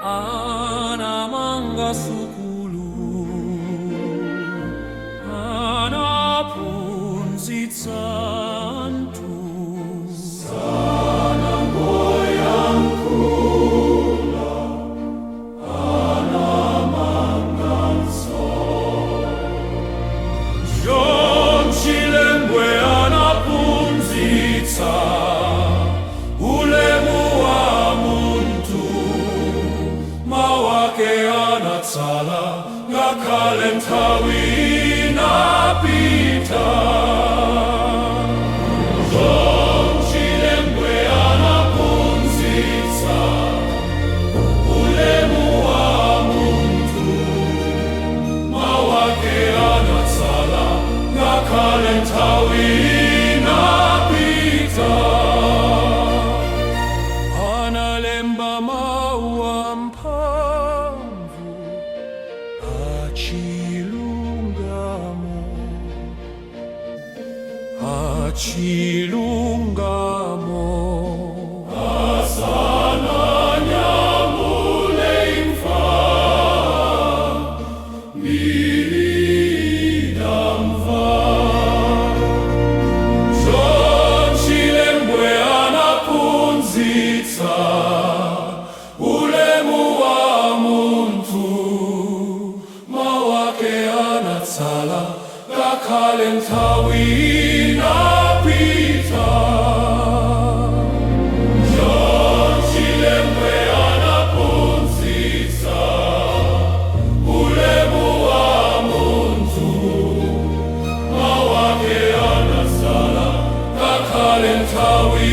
anamanga sukulu, anaphunzitsa anthu sana ngoyankhula, anamanganso John Chilembwe anaphunzitsa ulemu wa muntu, mawake anatsala ngakhale nthawi inapita. John Chilembwe anaphunzitsa ulemu wa muntu, mawake anatsala ngakhale nthawi inapita. Analemba mawu amphamvu achilungamo, achilungamo, asananyamule imfa idamva. John Chilembwe anaphunzitsa ulemu wa muntu, mawake anatsala ngakhale nthawi inapita. John Chilembwe anaphunzitsa ulemu wa muntu, mawake anatsala ngakhale nthawi